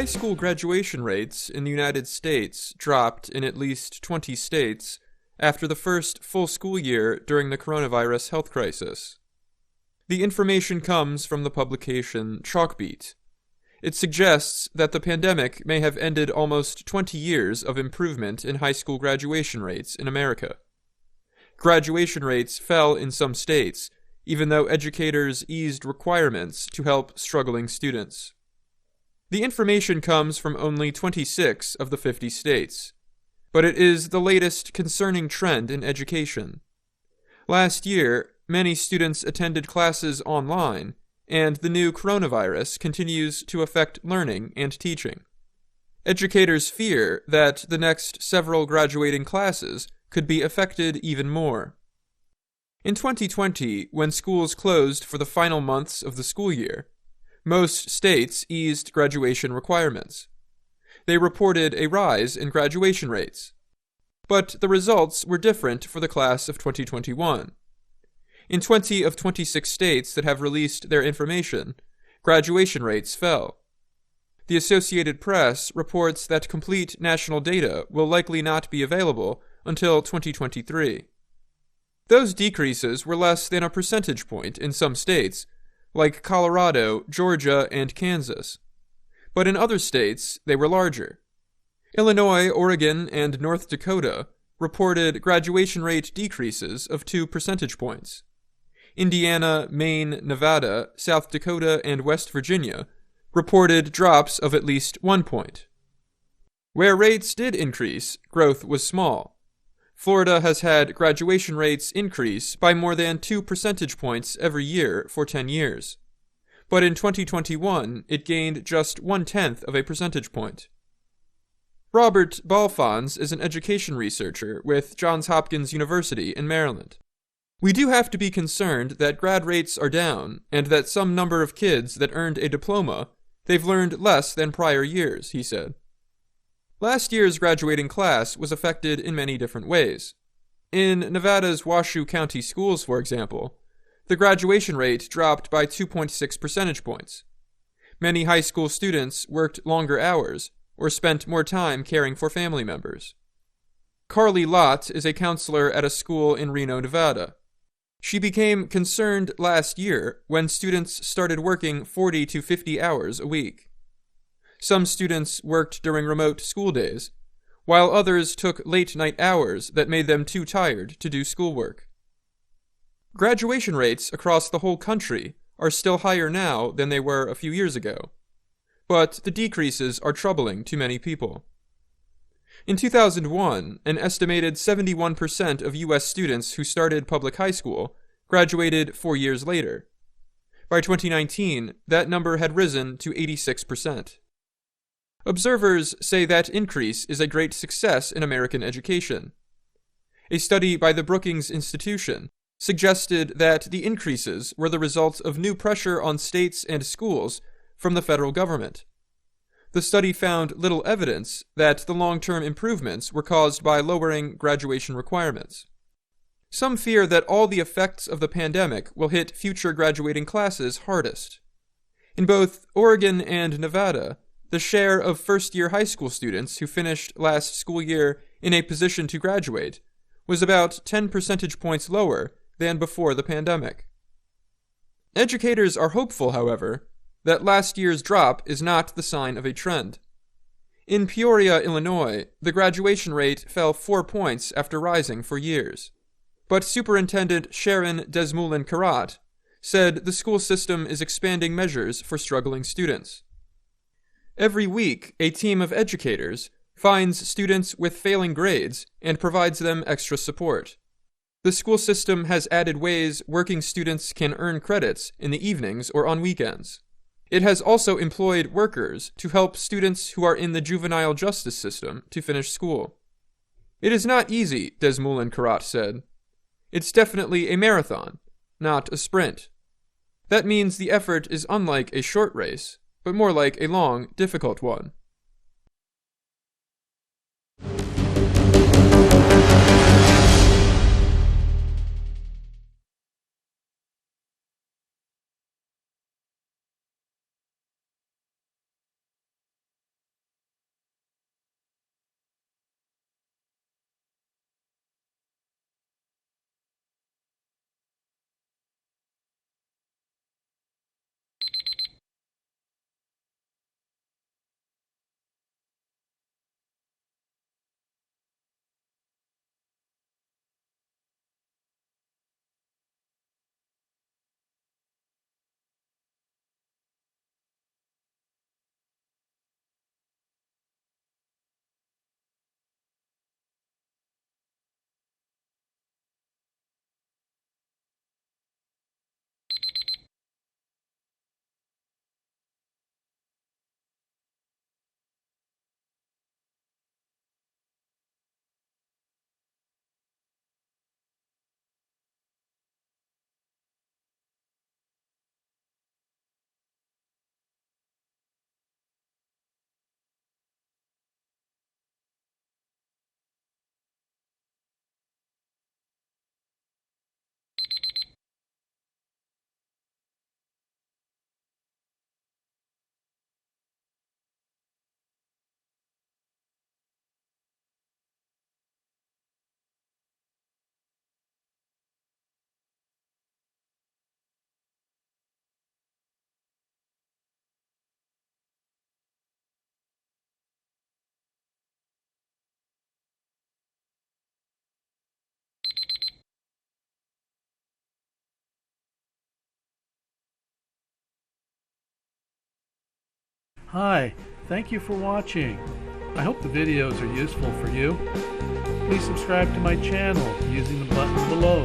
school graduation rates in the United States dropped in at least 20 states after the first full school year during the coronavirus health crisis. The information comes from the publication Chalkbeat. It suggests that the pandemic may have ended almost 20 years of improvement in high school graduation rates in America. Graduation rates fell in some states, even though educators eased requirements to help struggling students. The information comes from only 26 of the 50 states, but it is the latest concerning trend in education. Last year, many students attended classes online, and the new coronavirus continues to affect learning and teaching. Educators fear that the next several graduating classes could be affected even more. In 2020, when schools closed for the final months of the school year, most states eased graduation requirements. They reported a rise in graduation rates. But the results were different for the class of 2021. In 20 of 26 states that have released their information, graduation rates fell. The Associated Press reports that complete national data will likely not be available until 2023. Those decreases were less than a percentage point in some states, like Colorado, Georgia, and Kansas. But in other states, they were larger. Illinois, Oregon, and North Dakota reported graduation rate decreases of 2 percentage points. Indiana, Maine, Nevada, South Dakota, and West Virginia reported drops of at least 1 point. Where rates did increase, growth was small. Florida has had graduation rates increase by more than 2 percentage points every year for 10 years. But in 2021, it gained just 1/10 of a percentage point. Robert Balfons is an education researcher with Johns Hopkins University in Maryland. We do have to be concerned that grad rates are down, and that some number of kids that earned a diploma, they've learned less than prior years, he said. Last year's graduating class was affected in many different ways. In Nevada's Washoe County schools, for example, the graduation rate dropped by 2.6 percentage points. Many high school students worked longer hours or spent more time caring for family members. Carly Lott is a counselor at a school in Reno, Nevada. She became concerned last year when students started working 40 to 50 hours a week. Some students worked during remote school days, while others took late-night hours that made them too tired to do schoolwork. Graduation rates across the whole country are still higher now than they were a few years ago, but the decreases are troubling to many people. In 2001, an estimated 71% of U.S. students who started public high school graduated 4 years later. By 2019, that number had risen to 86%. Observers say that increase is a great success in American education. A study by the Brookings Institution suggested that the increases were the result of new pressure on states and schools from the federal government. The study found little evidence that the long-term improvements were caused by lowering graduation requirements. Some fear that all the effects of the pandemic will hit future graduating classes hardest. In both Oregon and Nevada, the share of first-year high school students who finished last school year in a position to graduate was about 10 percentage points lower than before the pandemic. Educators are hopeful, however, that last year's drop is not the sign of a trend. In Peoria, Illinois, the graduation rate fell 4 points after rising for years. But Superintendent Sharon Desmoulins-Carat said the school system is expanding measures for struggling students. Every week, a team of educators finds students with failing grades and provides them extra support. The school system has added ways working students can earn credits in the evenings or on weekends. It has also employed workers to help students who are in the juvenile justice system to finish school. It is not easy, Desmoulins-Carat said. It's definitely a marathon, not a sprint. That means the effort is unlike a short race, but more like a long, difficult one. Hi, thank you for watching. I hope the videos are useful for you. Please subscribe to my channel using the button below.